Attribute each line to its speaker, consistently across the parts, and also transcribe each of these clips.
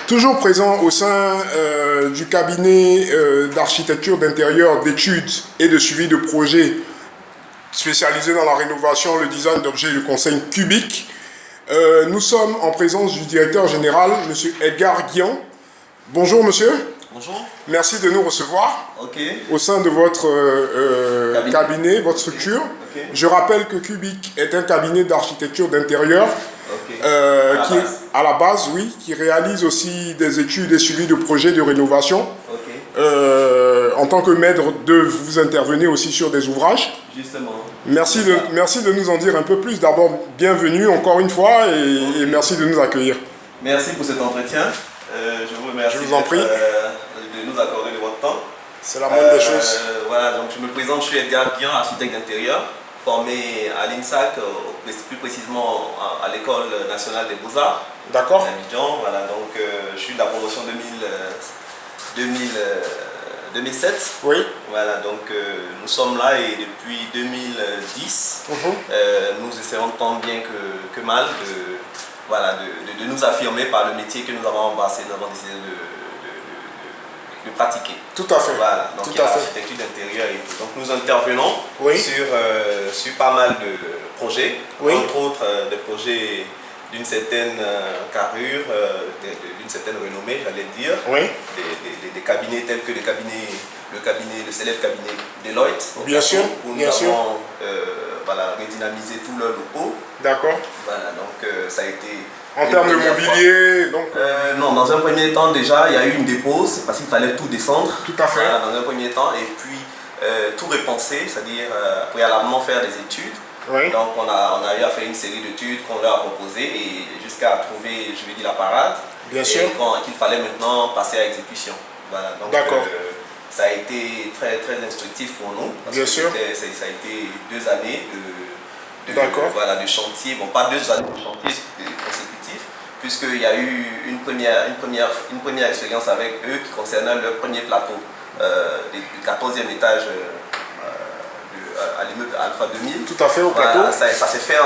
Speaker 1: Toujours présent au sein du cabinet d'architecture d'intérieur, d'études et de suivi de projets spécialisé dans la rénovation, le design d'objets et le conseil cubique. Nous sommes en présence du directeur général, M. Edgar Guion. Bonjour monsieur.
Speaker 2: Bonjour.
Speaker 1: Merci de nous recevoir au sein de votre cabinet, votre structure. Je rappelle que Cubic est un cabinet d'architecture d'intérieur qui est à la base, oui, qui réalise aussi des études et suivis de projets de rénovation. En tant que maître d'œuvre, vous intervenez aussi sur des ouvrages.
Speaker 2: Justement.
Speaker 1: Merci de nous en dire un peu plus. D'abord, bienvenue encore une fois et merci de nous accueillir.
Speaker 2: Merci pour cet entretien. Je vous remercie de nous accorder de votre temps.
Speaker 1: C'est la moindre des choses.
Speaker 2: Voilà, donc je me présente, je suis Edgar Guion, architecte d'intérieur, formé à l'INSAC, plus précisément à l'École nationale des beaux-arts.
Speaker 1: D'accord.
Speaker 2: À Abidjan. Voilà, donc je suis de la promotion 2007.
Speaker 1: Oui.
Speaker 2: Voilà, donc nous sommes là et depuis 2010, nous essayons tant bien que mal de nous affirmer par le métier que nous avons embrassé, nous avons décidé de pratiquer.
Speaker 1: Tout à fait.
Speaker 2: Voilà, donc il y a l'architecture d'intérieur et tout. Donc nous intervenons sur pas mal de projets, entre autres des projets d'une certaine carrure, d'une certaine renommée, j'allais dire. Des cabinets tels que le célèbre cabinet Deloitte.
Speaker 1: Bien sûr,
Speaker 2: où nous avons redynamisé tous leurs locaux.
Speaker 1: D'accord.
Speaker 2: Voilà, donc ça a été...
Speaker 1: En termes de mobilier, donc...
Speaker 2: non, dans un premier temps déjà, il y a eu une dépose parce qu'il fallait tout descendre.
Speaker 1: Tout à fait.
Speaker 2: Voilà, dans un premier temps, et puis tout repenser, c'est-à-dire préalablement faire des études. Donc on a eu à faire une série d'études qu'on leur a proposées et jusqu'à trouver, je vais dire, la parade.
Speaker 1: Bien sûr.
Speaker 2: Et qu'il fallait maintenant passer à exécution. Voilà, donc ça a été très, très instructif pour nous. Parce
Speaker 1: Bien
Speaker 2: que
Speaker 1: sûr.
Speaker 2: Ça a été 2 années de chantier, bon pas 2 années de chantier consécutifs, puisqu'il y a eu une première expérience avec eux qui concernait leur premier plateau du 14e étage à l'immeuble Alpha 2000.
Speaker 1: Tout à fait, au plateau.
Speaker 2: Voilà, ça s'est fait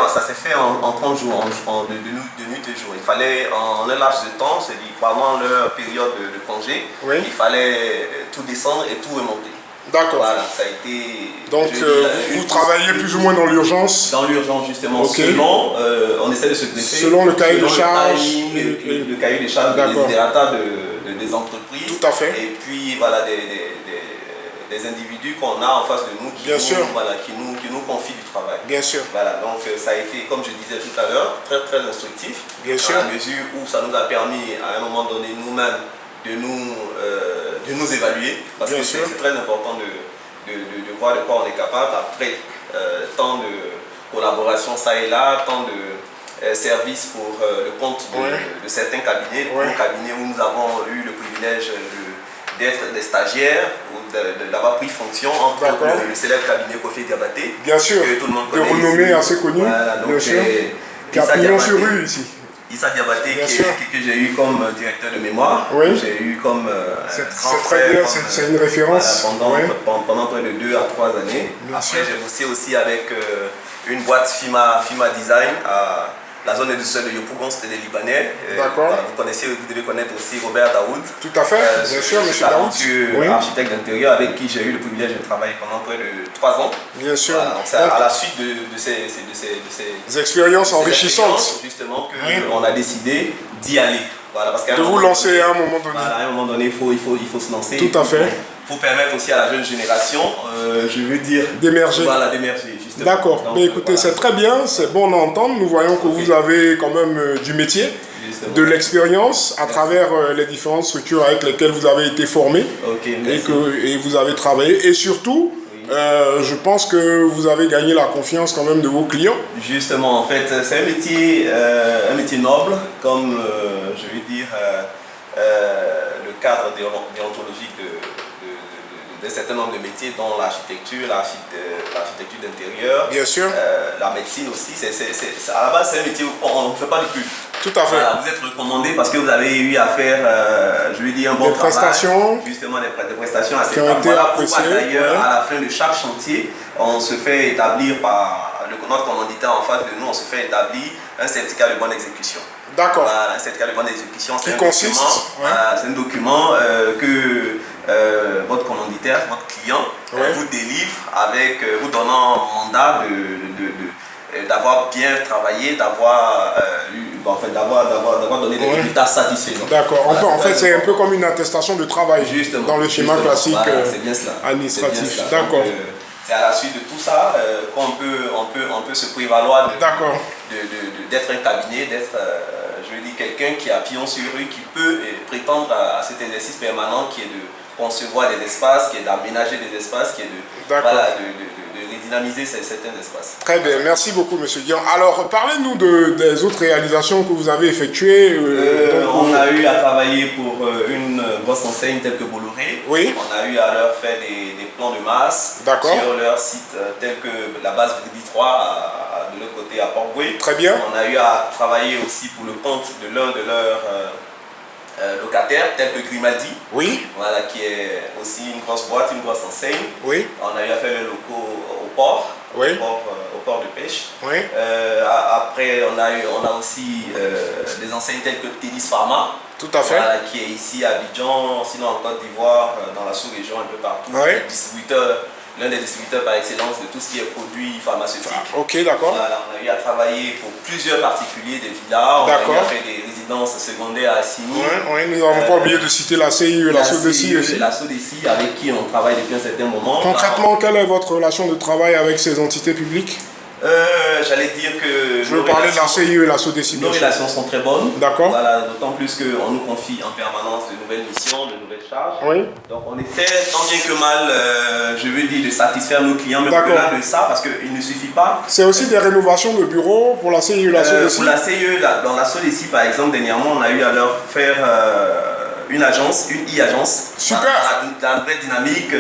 Speaker 2: en 30 jours, de nuit et jour. Il fallait, en un laps de temps, c'est-à-dire pendant leur période de congé, il fallait tout descendre et tout remonter.
Speaker 1: D'accord.
Speaker 2: Voilà, ça a été...
Speaker 1: Donc, vous travaillez plus ou moins dans l'urgence?
Speaker 2: Dans l'urgence, justement. Selon, on essaie de se greffer.
Speaker 1: Selon le cahier de charge.
Speaker 2: Le cahier de charge des desiderata des entreprises.
Speaker 1: Tout à fait.
Speaker 2: Et puis, voilà, des individus qu'on a en face de nous qui nous confient du travail.
Speaker 1: Bien sûr.
Speaker 2: Voilà, donc ça a été, comme je disais tout à l'heure, très très instructif.
Speaker 1: Bien sûr.
Speaker 2: À la mesure où ça nous a permis, à un moment donné, nous-mêmes, de nous évaluer. Parce que c'est très important de voir de quoi on est capable. Après, tant de collaboration ça et là, tant de services pour le compte de certains cabinets, cabinets où nous avons eu le privilège d'être des stagiaires ou d'avoir pris fonction entre le célèbre cabinet Kofi Diabaté.
Speaker 1: Bien sûr,
Speaker 2: que tout le monde connaît.
Speaker 1: De renommée assez connue.
Speaker 2: Voilà, donc,
Speaker 1: bien sûr. Qui a pignon sur rue ici.
Speaker 2: Issa Diabaté, que j'ai eu comme directeur de mémoire, j'ai eu comme
Speaker 1: c'est très bien, c'est une référence.
Speaker 2: Pendant près de 2 à 3 années. Après, j'ai bossé aussi avec une boîte FIMA Design à la zone industrielle de Yopougon, c'était des Libanais.
Speaker 1: D'accord.
Speaker 2: Vous devez connaître aussi Robert Daoud.
Speaker 1: Tout à fait, bien sûr, M. Daoud.
Speaker 2: Architecte d'intérieur avec qui j'ai eu le privilège de travailler pendant près de 3 ans.
Speaker 1: Bien sûr.
Speaker 2: Voilà, donc c'est à la suite de ces
Speaker 1: expériences enrichissantes.
Speaker 2: Justement qu'on a décidé d'y aller. Voilà, parce
Speaker 1: de vous lancer à un moment donné.
Speaker 2: Voilà, à un moment donné, il faut se lancer.
Speaker 1: Tout à fait.
Speaker 2: Il faut permettre aussi à la jeune génération, je veux dire,
Speaker 1: d'émerger.
Speaker 2: Voilà, d'émerger, justement.
Speaker 1: D'accord, mais écoutez, c'est très bien, c'est bon d'entendre. Nous voyons que vous avez quand même du métier, de l'expérience à travers les différentes structures avec lesquelles vous avez été formé et vous avez travaillé. Et surtout, je pense que vous avez gagné la confiance quand même de vos clients. Justement,
Speaker 2: en fait, c'est un métier noble, comme je veux dire, le cadre déontologique d'un certain nombre de métiers, dont l'architecture d'intérieur,
Speaker 1: bien sûr,
Speaker 2: la médecine aussi. À la base, c'est un métier où on ne fait pas de pub.
Speaker 1: Tout à fait.
Speaker 2: Voilà, vous êtes recommandé parce que vous avez eu à faire, je veux dire, un bon travail.
Speaker 1: Prestations.
Speaker 2: Justement, des prestations assez
Speaker 1: qui ont été appréciées.
Speaker 2: D'ailleurs, à la fin de chaque chantier, on se fait établir par notre commanditaire en face de nous, on se fait établir un certificat de bonne exécution.
Speaker 1: D'accord.
Speaker 2: Voilà, un certificat de bonne exécution, c'est
Speaker 1: un
Speaker 2: document que votre commanditaire, votre client, vous délivre avec vous donnant un mandat d'avoir bien travaillé, d'avoir donné des résultats satisfaisants.
Speaker 1: D'accord. Voilà, en fait, c'est un peu comme une attestation de travail.
Speaker 2: Justement,
Speaker 1: dans le schéma classique administratif. D'accord.
Speaker 2: C'est à la suite de tout ça qu'on peut se prévaloir d'être un cabinet, d'être quelqu'un qui a pion sur rue, qui peut prétendre à cet exercice permanent qui est de concevoir des espaces, qui est d'aménager des espaces, qui est de redynamiser certains espaces.
Speaker 1: Très bien, merci beaucoup M. Guillaume. Alors, parlez-nous des autres réalisations que vous avez effectuées.
Speaker 2: On a eu à travailler pour une grosse enseigne telle que Bolloré.
Speaker 1: Oui.
Speaker 2: On a eu à leur faire des plans de masse sur leur site tel que la base Vridi 3 de l'autre côté à Port-Boué.
Speaker 1: Très bien.
Speaker 2: On a eu à travailler aussi pour le compte de l'un de leurs locataires, tel que Grimaldi.
Speaker 1: Oui.
Speaker 2: Voilà, qui est aussi une grosse boîte, une grosse enseigne.
Speaker 1: Oui.
Speaker 2: On a eu à faire les locaux au port.
Speaker 1: Oui.
Speaker 2: Au port de pêche.
Speaker 1: Oui.
Speaker 2: Après, on a aussi des enseignes telles que Tennis Pharma.
Speaker 1: Tout à fait.
Speaker 2: Voilà, qui est ici à Abidjan, sinon en Côte d'Ivoire, dans la sous-région, un peu partout.
Speaker 1: Oui.
Speaker 2: L'un des distributeurs par excellence de tout ce qui est produits pharmaceutiques.
Speaker 1: Ok, d'accord.
Speaker 2: Voilà, on a eu à travailler pour plusieurs particuliers des villas. On a eu à faire des résidences secondaires à Signy.
Speaker 1: Oui, nous n'avons pas oublié de citer la CIE et la SODECI aussi.
Speaker 2: La SODECI avec qui on travaille depuis un certain moment.
Speaker 1: Concrètement, quelle est votre relation de travail avec ces entités publiques?
Speaker 2: J'allais dire que...
Speaker 1: Je veux parler de la CIE et la SODECI.
Speaker 2: Nos relations sont très bonnes.
Speaker 1: D'accord.
Speaker 2: Voilà, d'autant plus qu'on nous confie en permanence de nouvelles missions, de nouvelles charges.
Speaker 1: Oui.
Speaker 2: Donc on essaie tant bien que mal, je veux dire, de satisfaire nos clients, mais au-delà de ça, parce qu'il ne suffit pas...
Speaker 1: C'est aussi des rénovations de bureaux pour la CIE et la SODECI.
Speaker 2: Pour la CIE, dans la SODECI par exemple, dernièrement, on a eu à leur faire... une agence, une e-agence.
Speaker 1: Super.
Speaker 2: La nouvelle dynamique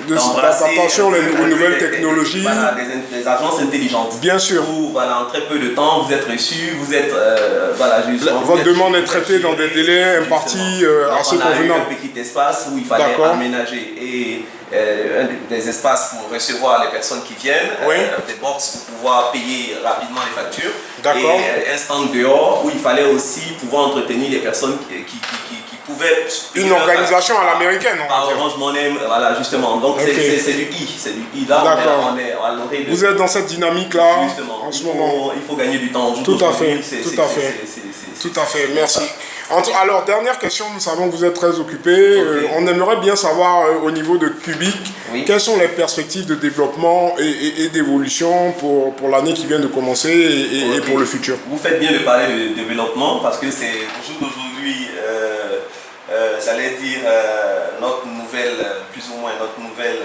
Speaker 1: d'adaptation aux nouvelles technologies.
Speaker 2: Voilà, des agences intelligentes.
Speaker 1: Bien sûr.
Speaker 2: Où, voilà, en très peu de temps, vous êtes reçu, vous êtes...
Speaker 1: votre demande est traitée dans des délais impartis assez convenables.
Speaker 2: On a eu un petit espace où il fallait aménager et des espaces pour recevoir les personnes qui viennent, des box pour pouvoir payer rapidement les factures. Et un stand dehors où il fallait aussi pouvoir entretenir les personnes qui pouvaient...
Speaker 1: Une organisation à l'américaine, on va dire.
Speaker 2: Orange Money, voilà, justement. Donc c'est du I là.
Speaker 1: D'accord.
Speaker 2: On est à l'orée de...
Speaker 1: Vous êtes dans cette dynamique-là en ce moment.
Speaker 2: Il faut gagner du temps.
Speaker 1: Tout à fait. Tout à fait, merci. Alors, dernière question, nous savons que vous êtes très occupé. On aimerait bien savoir au niveau de Cubic, quelles sont les perspectives de développement et d'évolution pour l'année qui vient de commencer et pour le futur.
Speaker 2: Vous faites bien de parler de développement parce que c'est au jour d'aujourd'hui, j'allais dire, notre nouvelle, plus ou moins notre nouvelle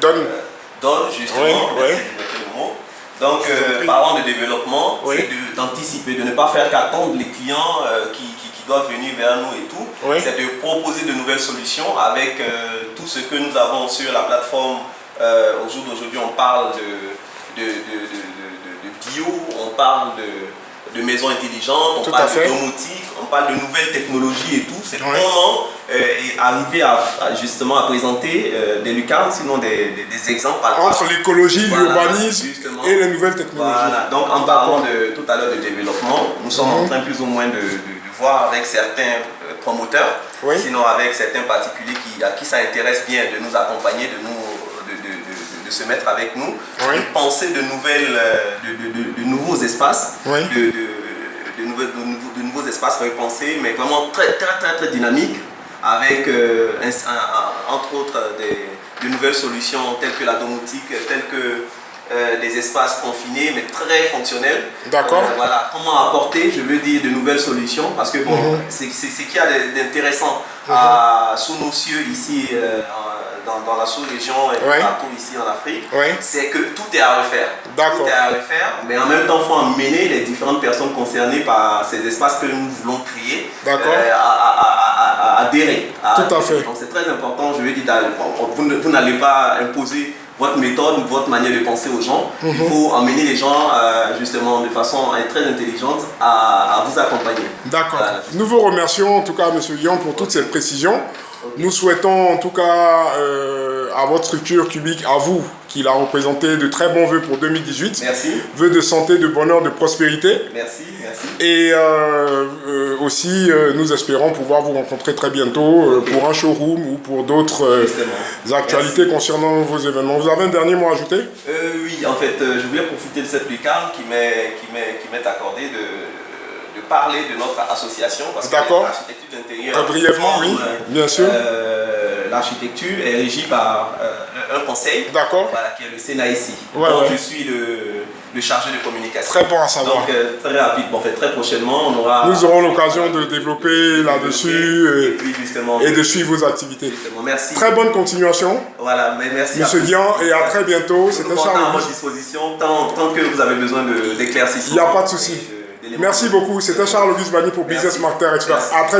Speaker 2: donne justement. Le mot. Donc, parlant de développement, c'est d'anticiper, de ne pas faire qu'attendre les clients qui doivent venir vers nous et tout. C'est de proposer de nouvelles solutions avec tout ce que nous avons sur la plateforme. Au jour d'aujourd'hui, on parle de bio, on parle de maisons intelligentes, on parle de domotique, on parle de nouvelles technologies et tout. C'est comment arriver justement à présenter des lucarnes, sinon des exemples.
Speaker 1: Entre l'écologie, l'urbanisme et les nouvelles technologies.
Speaker 2: Voilà. Donc en parlant tout à l'heure de développement, nous sommes en train plus ou moins de voir avec certains promoteurs, sinon avec certains particuliers à qui ça intéresse bien de nous accompagner, de se mettre avec nous, de penser de nouveaux espaces, de nouveaux espaces repensés, mais vraiment très dynamiques, avec entre autres de nouvelles solutions telles que la domotique, telles que des espaces confinés mais très fonctionnels.
Speaker 1: D'accord.
Speaker 2: Voilà, comment apporter, je veux dire, de nouvelles solutions, parce que bon, c'est ce qu'il y a d'intéressant sous nos cieux ici dans la sous-région et partout ici en Afrique, c'est que tout est à refaire. Tout est à refaire, mais en même temps, il faut emmener les différentes personnes concernées par ces espaces que nous voulons créer à adhérer.
Speaker 1: Tout à fait.
Speaker 2: Donc c'est très important, je veux dire, vous n'allez pas imposer votre méthode, votre manière de penser aux gens. Il faut emmener les gens justement de façon très intelligente à vous accompagner.
Speaker 1: D'accord. Nous vous remercions en tout cas M. Guillaume pour toutes ces précisions. Nous souhaitons en tout cas à votre structure Cubic, à vous, qu'il a représenté de très bons vœux pour 2018.
Speaker 2: Merci.
Speaker 1: Vœux de santé, de bonheur, de prospérité.
Speaker 2: Merci, merci.
Speaker 1: Et aussi, nous espérons pouvoir vous rencontrer très bientôt pour un showroom ou pour d'autres actualités concernant vos événements. Vous avez un dernier mot à ajouter?
Speaker 2: Oui, en fait, je voulais profiter de cette lucarne qui m'est accordée de parler de notre association.
Speaker 1: D'accord.
Speaker 2: L'architecture d'intérieur.
Speaker 1: Brièvement, oui, bien sûr.
Speaker 2: L'architecture est régie par un conseil, voilà, qui est le CNAICI. Donc je suis le chargé de communication.
Speaker 1: Très bon à savoir.
Speaker 2: Donc très rapidement, en fait, très prochainement,
Speaker 1: nous aurons l'occasion de développer là-dessus et de suivre vos activités.
Speaker 2: Merci.
Speaker 1: Très bonne continuation.
Speaker 2: Voilà, mais merci.
Speaker 1: Monsieur Dian, et à très bientôt.
Speaker 2: C'était Charles. À votre disposition tant que vous avez besoin d'éclaircissement.
Speaker 1: Il n'y a pas de souci. Merci beaucoup. C'était Charles Auguste Bani pour Business Marketer Expert. À très bientôt.